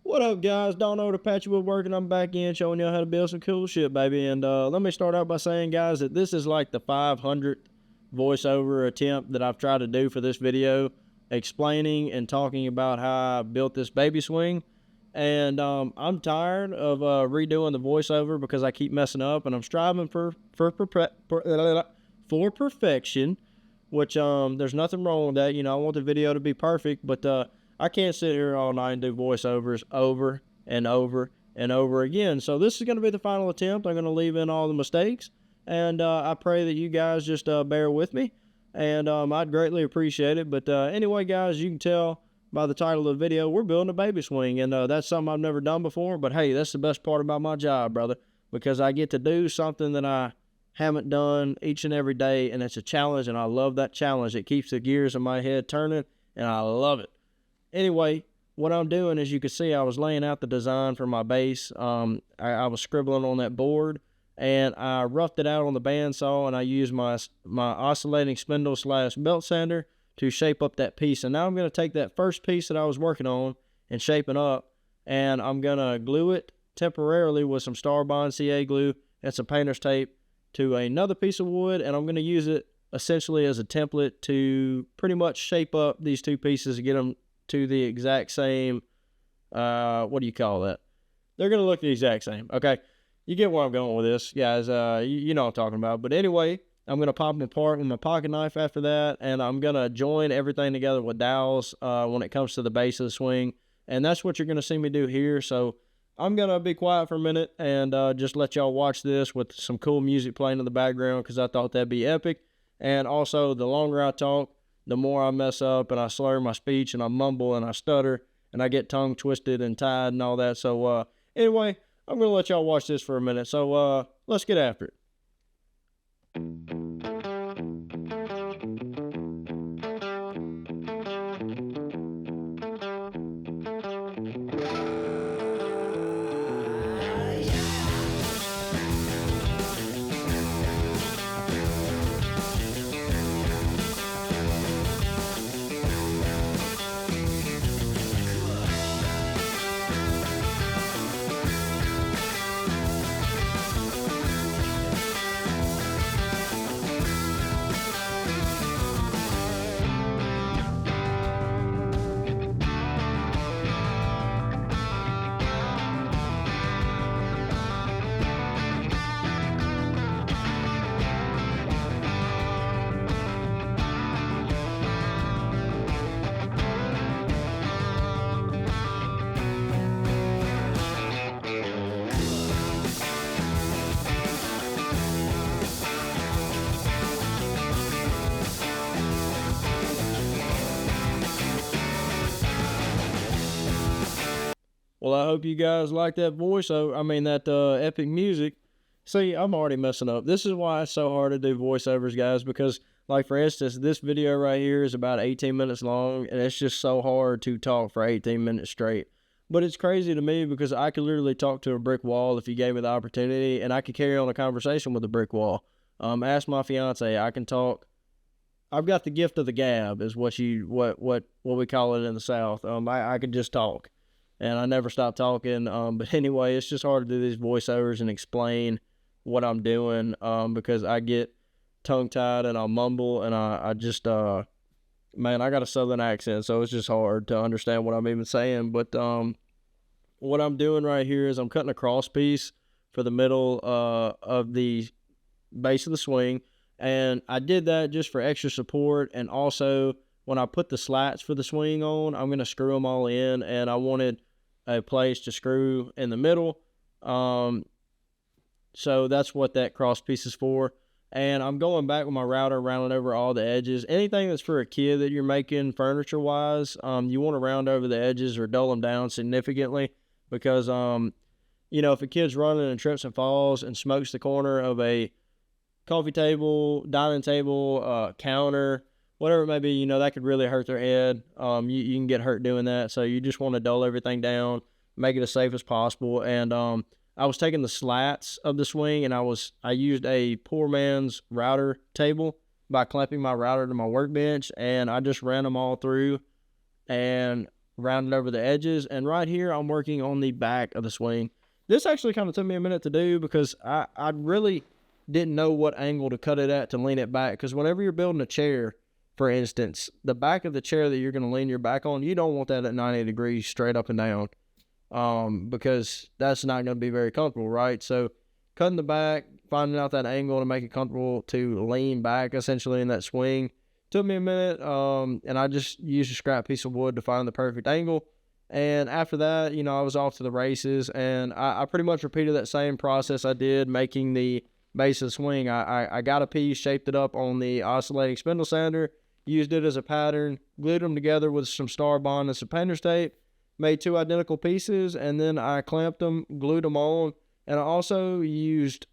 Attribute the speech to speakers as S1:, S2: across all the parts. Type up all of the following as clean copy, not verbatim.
S1: What up, guys? Don't know the Patchy Woodworking. I'm back in showing you how to build some cool shit, baby. And let me start out by saying, guys, that this is like the 500th voiceover attempt that I've tried to do for this video, explaining and talking about how I built this baby swing. And I'm tired of redoing the voiceover because I keep messing up, and I'm striving for perfection, which there's nothing wrong with that. You know, I want the video to be perfect, but I can't sit here all night and do voiceovers over and over and over again. So this is going to be the final attempt. I'm going to leave in all the mistakes, and I pray that you guys just bear with me, and I'd greatly appreciate it. But anyway, guys, you can tell by the title of the video, we're building a baby swing, and that's something I've never done before. But hey, that's the best part about my job, brother, because I get to do something that I haven't done each and every day, and it's a challenge, and I love that challenge. It keeps the gears in my head turning, and I love it. Anyway, what I'm doing, as you can see, I was laying out the design for my base. I was scribbling on that board, and I roughed it out on the bandsaw, and I used my oscillating spindle / belt sander to shape up that piece. And now I'm going to take that first piece that I was working on and shaping up, and I'm going to glue it temporarily with some Starbond CA glue and some painter's tape to another piece of wood, and I'm going to use it essentially as a template to pretty much shape up these two pieces and get them to the exact same, what do you call that? They're going to look the exact same. Okay, you get where I'm going with this, guys. You know what I'm talking about. But anyway, I'm going to pop them apart with my pocket knife after that, and I'm going to join everything together with dowels when it comes to the base of the swing. And that's what you're going to see me do here. So I'm going to be quiet for a minute and just let y'all watch this with some cool music playing in the background, because I thought that'd be epic. And also, the longer I talk, the more I mess up and I slur my speech and I mumble and I stutter and I get tongue twisted and tied and all that. So anyway, I'm going to let y'all watch this for a minute. So let's get after it. Well, I hope you guys like that voiceover. I mean, that epic music. See, I'm already messing up. This is why it's so hard to do voiceovers, guys, because, like, for instance, this video right here is about 18 minutes long, and it's just so hard to talk for 18 minutes straight. But it's crazy to me because I could literally talk to a brick wall if you gave me the opportunity, and I could carry on a conversation with a brick wall. Ask my fiance. I can talk. I've got the gift of the gab, is what we call it in the South. I could just talk, and I never stop talking. But anyway, it's just hard to do these voiceovers and explain what I'm doing because I get tongue-tied and I'll mumble, and I just, man, I got a Southern accent, so it's just hard to understand what I'm even saying. But what I'm doing right here is I'm cutting a cross piece for the middle of the base of the swing, and I did that just for extra support. And also, when I put the slats for the swing on, I'm going to screw them all in, and I wanted a place to screw in the middle. So that's what that cross piece is for. And I'm going back with my router, rounding over all the edges. Anything that's for a kid that you're making furniture-wise, you want to round over the edges or dull them down significantly, because, you know, if a kid's running and trips and falls and smokes the corner of a coffee table, dining table, counter, whatever it may be, you know, that could really hurt their head. You can get hurt doing that. So you just want to dull everything down, make it as safe as possible. And I was taking the slats of the swing, and I used a poor man's router table by clamping my router to my workbench, and I just ran them all through and rounded over the edges. And right here, I'm working on the back of the swing. This actually kind of took me a minute to do because I really didn't know what angle to cut it at to lean it back. Because whenever you're building a chair, for instance, the back of the chair that you're going to lean your back on, you don't want that at 90 degrees straight up and down, because that's not going to be very comfortable, right? So cutting the back, finding out that angle to make it comfortable to lean back essentially in that swing took me a minute, and I just used a scrap piece of wood to find the perfect angle. And after that, you know, I was off to the races, and I pretty much repeated that same process I did making the base of the swing. I got a piece, shaped it up on the oscillating spindle sander, used it as a pattern, glued them together with some star bond and some painter's tape, made 2 identical pieces, and then I clamped them, glued them on, and I also used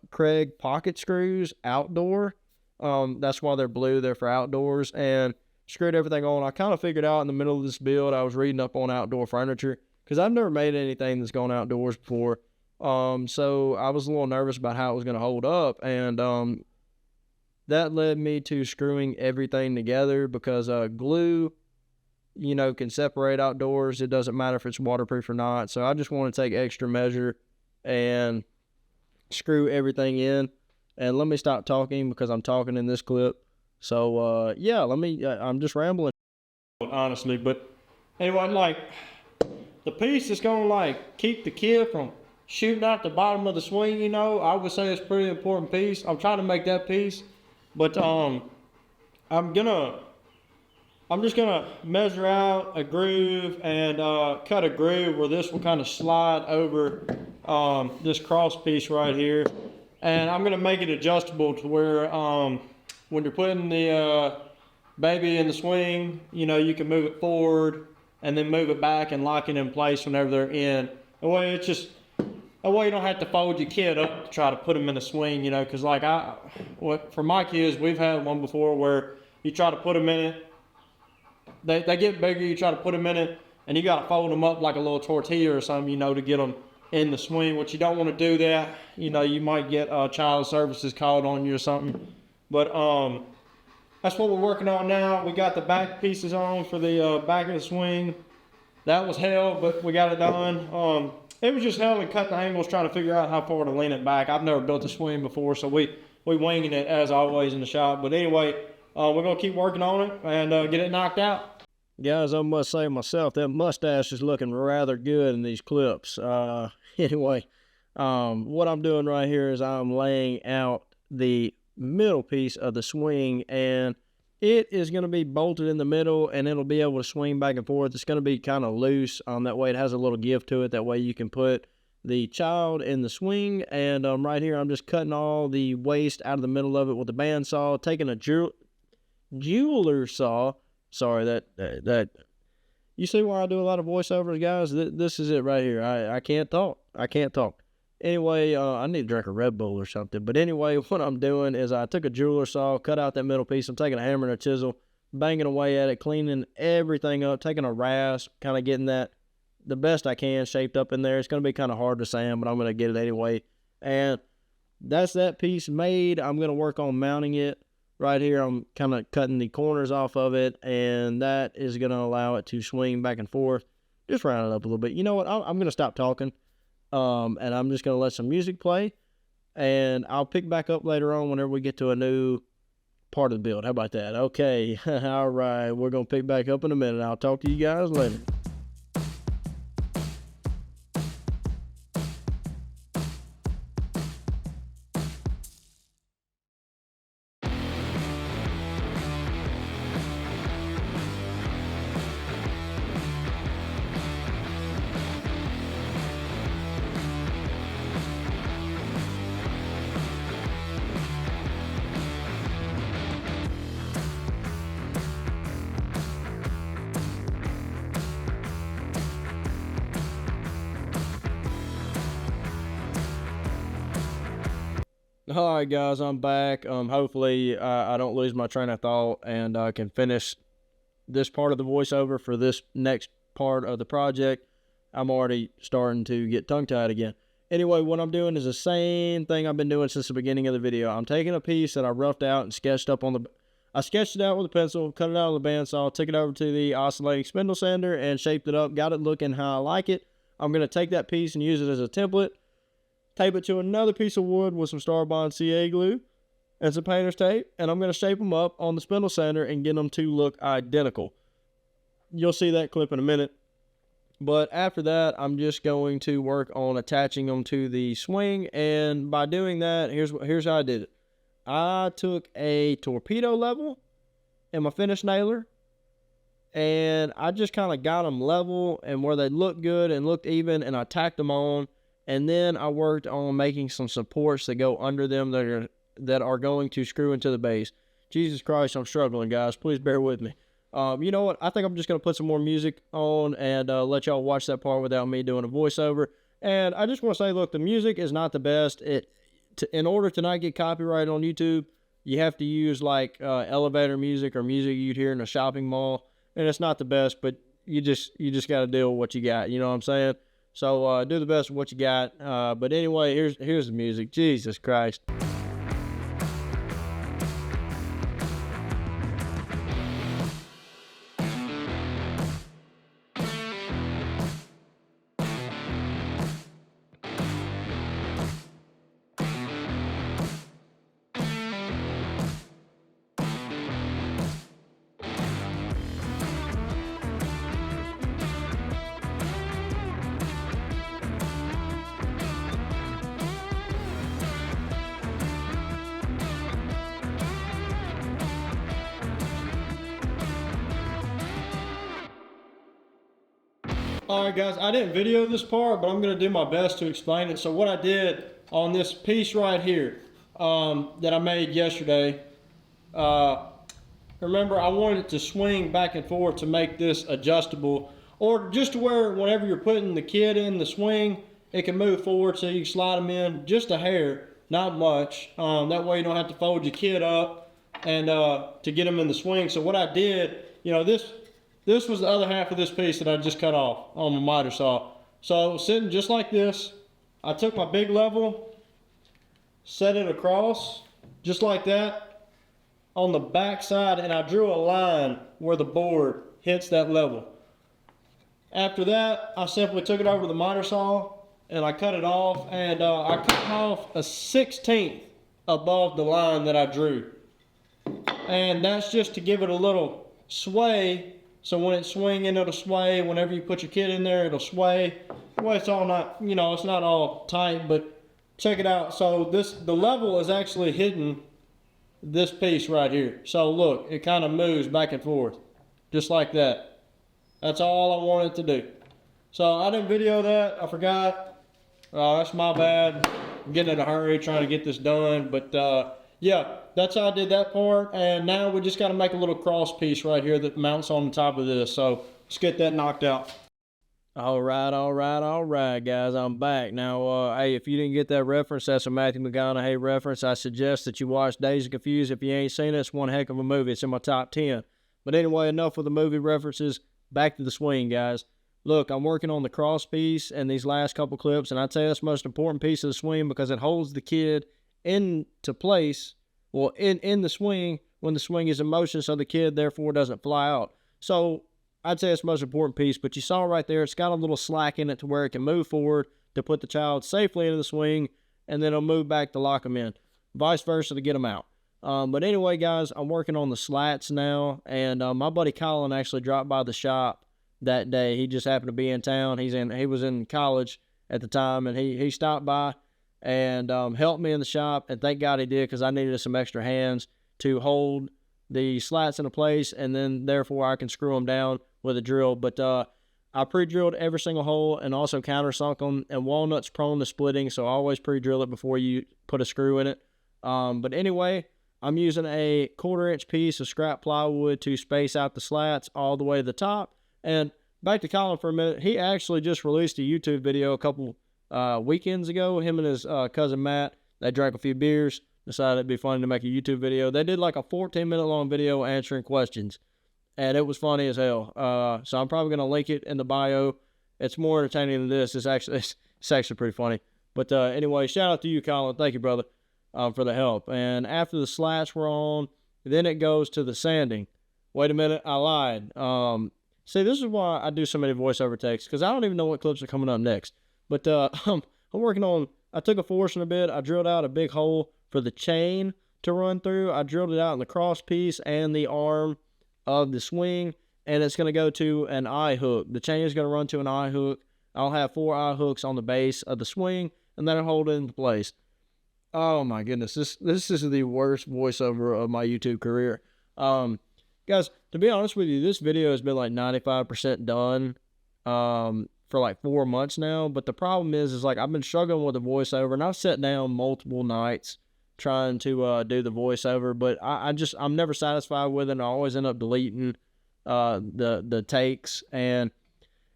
S1: Craig pocket screws outdoor. That's why they're blue, they're for outdoors, and screwed everything on. I kind of figured out in the middle of this build, I was reading up on outdoor furniture, because I've never made anything that's gone outdoors before. So I was a little nervous about how it was going to hold up, and that led me to screwing everything together, because glue, you know, can separate outdoors. It doesn't matter if it's waterproof or not. So I just want to take extra measure and screw everything in. And let me stop talking because I'm talking in this clip. So yeah, I'm just rambling, honestly. But anyway, like, the piece that's gonna like keep the kid from shooting out the bottom of the swing, you know, I would say it's a pretty important piece. I'm trying to make that piece, but I'm just gonna measure out a groove and cut a groove where this will kind of slide over this cross piece right here, and I'm gonna make it adjustable to where when you're putting the baby in the swing, you know, you can move it forward and then move it back and lock it in place whenever they're in. That way you don't have to fold your kid up to try to put them in the swing, you know, because like for my kids, we've had one before where you try to put them in it, they get bigger, you try to put them in it, and you got to fold them up like a little tortilla or something, you know, to get them in the swing, which you don't want to do that. You know, you might get child services called on you or something. But that's what we're working on now. We got the back pieces on for the back of the swing. That was hell, but we got it done. It was just hell and cutting the angles, trying to figure out how far to lean it back. I've never built a swing before, so we winging it as always in the shop. But anyway, we're going to keep working on it and get it knocked out. Guys, I must say myself, that mustache is looking rather good in these clips. Anyway, what I'm doing right here is I'm laying out the middle piece of the swing, and it is going to be bolted in the middle, and it'll be able to swing back and forth. It's going to be kind of loose. That way it has a little give to it. That way you can put the child in the swing. And right here, I'm just cutting all the waste out of the middle of it with a bandsaw, taking a jeweler saw. Sorry, that you see why I do a lot of voiceovers, guys? This is it right here. I can't talk. Anyway, I need to drink a Red Bull or something. But anyway, what I'm doing is I took a jeweler saw, cut out that middle piece. I'm taking a hammer and a chisel, banging away at it, cleaning everything up, taking a rasp, kind of getting that the best I can shaped up in there. It's going to be kind of hard to sand, but I'm going to get it anyway. And that's that piece made. I'm going to work on mounting it. Right here, I'm kind of cutting the corners off of it, and that is going to allow it to swing back and forth. Just round it up a little bit. You know what? I'm going to stop talking. And I'm just going to let some music play, and I'll pick back up later on whenever we get to a new part of the build. How about that? Okay. All right. We're going to pick back up in a minute. I'll talk to you guys later. All right, guys, I'm back. Hopefully I don't lose my train of thought, and I can finish this part of the voiceover for this next part of the project. I'm already starting to get tongue-tied again. Anyway, what I'm doing is the same thing I've been doing since the beginning of the video. I'm taking a piece that I roughed out and sketched up on the I sketched it out with a pencil, cut it out with a bandsaw, took it over to the oscillating spindle sander and shaped it up, got it looking how I like it. I'm going to take that piece and use it as a template, tape it to another piece of wood with some Starbond CA glue and some painter's tape, and I'm going to shape them up on the spindle sander and get them to look identical. You'll see that clip in a minute. But after that, I'm just going to work on attaching them to the swing, and by doing that, here's how I did it. I took a torpedo level and my finish nailer, and I just kind of got them level and where they looked good and looked even, and I tacked them on, and then I worked on making some supports that go under them that are going to screw into the base. Jesus Christ, I'm struggling, guys. Please bear with me. You know what? I think I'm just going to put some more music on and let y'all watch that part without me doing a voiceover. And I just want to say, look, the music is not the best. In order to not get copyrighted on YouTube, you have to use like elevator music or music you'd hear in a shopping mall. And it's not the best, but you just got to deal with what you got. You know what I'm saying? So do the best with what you got. But anyway, here's the music. Jesus Christ. Alright guys, I didn't video this part, but I'm going to do my best to explain it. So what I did on this piece right here that I made yesterday, remember I wanted it to swing back and forth to make this adjustable, or just to where whenever you're putting the kid in the swing, it can move forward so you can slide them in just a hair, not much. That way you don't have to fold your kid up and to get them in the swing. So what I did, you know, this was the other half of this piece that I just cut off on my miter saw. So sitting just like this, I took my big level, set it across just like that on the back side, and I drew a line where the board hits that level. After that, I simply took it over to the miter saw and I cut it off, and I cut off a 1/16 above the line that I drew. And that's just to give it a little sway. So when it's swinging, it'll sway. Whenever you put your kid in there, it'll sway. Well, it's all not, you know, it's not all tight, but check it out. So the level is actually hitting this piece right here. So look, it kind of moves back and forth, just like that. That's all I wanted to do. So I didn't video that. I forgot. That's my bad. I'm getting in a hurry trying to get this done, but yeah, that's how I did that part, and now we just got to make a little cross piece right here that mounts on the top of this, so let's get that knocked out. All right, guys, I'm back. Now, hey, if you didn't get that reference, that's a Matthew McConaughey reference. I suggest that you watch Dazed and Confused. If you ain't seen it, it's one heck of a movie. It's in my top 10. But anyway, enough of the movie references. Back to the swing, guys. Look, I'm working on the cross piece and these last couple clips, and I'd say that's the most important piece of the swing because it holds the kid into place, well, in the swing when the swing is in motion, so the kid therefore doesn't fly out. So I'd say it's the most important piece, but you saw right there, it's got a little slack in it to where it can move forward to put the child safely into the swing, and then it'll move back to lock them in, vice versa to get them out. But anyway, guys, I'm working on the slats now, and my buddy Colin actually dropped by the shop that day. He just happened to be in town. He was in college at the time, and he stopped by and helped me in the shop, and thank God he did, because I needed some extra hands to hold the slats into place, and then therefore I can screw them down with a drill. But I pre-drilled every single hole and also countersunk them, and walnut's prone to splitting, so I always pre-drill it before you put a screw in it. But anyway, I'm using a 1/4-inch piece of scrap plywood to space out the slats all the way to the top. And back to Colin for a minute, he actually just released a YouTube video a couple weekends ago. Him and his cousin Matt, they drank a few beers, decided it'd be funny to make a YouTube video. They did like a 14-minute long video answering questions, and it was funny as hell. So I'm probably going to link it in the bio. It's more entertaining than this. It's actually pretty funny. But anyway, shout out to you, Colin. Thank you, brother, for the help. And after the slats were on, Then it goes to the sanding. Wait a minute, I lied. See, this is why I do so many voiceover takes, because I don't even know what clips are coming up next. But I'm working on, I took a forstner bit, I drilled out a big hole for the chain to run through. I drilled it out in the cross piece and the arm of the swing, and it's going to go to an eye hook. The chain is going to run to an eye hook. I'll have 4 eye hooks on the base of the swing, and then I'll hold it into place. Oh my goodness, this is the worst voiceover of my YouTube career. Guys, to be honest with you, this video has been like 95% done for like 4 months now. But the problem is like I've been struggling with the voiceover, and I've sat down multiple nights trying to do the voiceover, but I'm never satisfied with it, and I always end up deleting the takes, and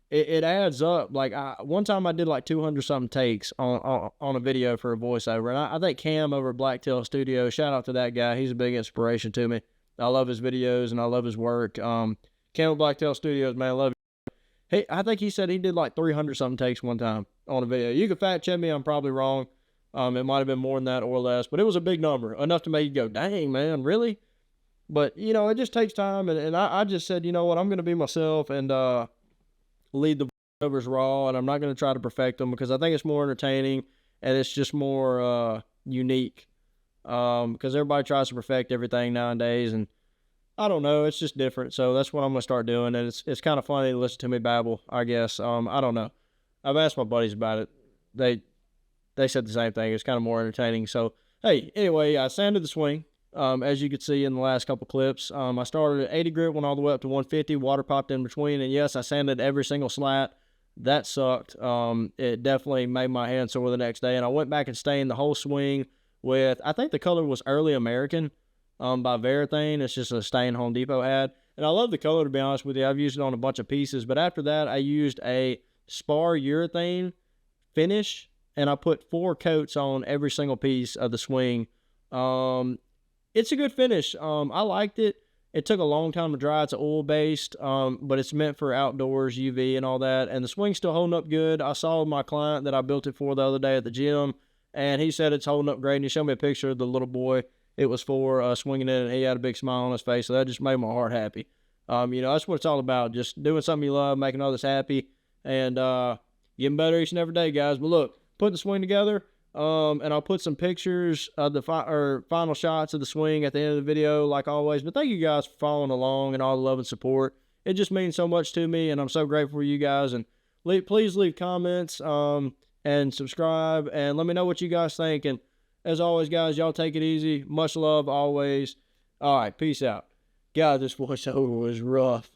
S1: it adds up. Like one time I did like 200 something takes on a video for a voiceover, and I think Cam over at Blacktail Studio, shout out to that guy, he's a big inspiration to me. I love his videos and I love his work. Cam at Blacktail Studios, man, I love you. Hey, I think he said he did like 300 something takes one time on a video. You can fact check me, I'm probably wrong. It might have been more than that or less, but it was a big number, enough to make you go, dang, man, really? But, you know, it just takes time, and I just said, you know what, I'm going to be myself and lead the voiceovers raw, and I'm not going to try to perfect them, because I think it's more entertaining, and it's just more unique, because everybody tries to perfect everything nowadays, and I don't know, it's just different. So that's what I'm going to start doing, and it's kind of funny to listen to me babble, I guess. I don't know. I've asked my buddies about it. They said the same thing. It's kind of more entertaining. So, hey, anyway, I sanded the swing, as you could see in the last couple clips. I started at 80 grit, went all the way up to 150, water popped in between, and yes, I sanded every single slat. That sucked. It definitely made my hand sore the next day, and I went back and stained the whole swing with, I think the color was Early American by Varathane. It's just a stain Home Depot had, and I love the color, to be honest with you. I've used it on a bunch of pieces, but after that, I used a spar urethane finish, and I put 4 coats on every single piece of the swing. It's a good finish. I liked it. It took a long time to dry. It's oil-based, but it's meant for outdoors, UV and all that, and the swing's still holding up good. I saw my client that I built it for the other day at the gym, and he said it's holding up great, and he showed me a picture of the little boy it was for swinging it, and he had a big smile on his face, so that just made my heart happy. You know, that's what it's all about, just doing something you love, making others happy, and getting better each and every day, guys. But look, put the swing together, and I'll put some pictures of the final shots of the swing at the end of the video, like always. But thank you guys for following along and all the love and support. It just means so much to me, and I'm so grateful for you guys. And please leave comments and subscribe, and let me know what you guys think. And as always, guys, y'all take it easy. Much love always. All right, peace out. God, this voiceover was rough.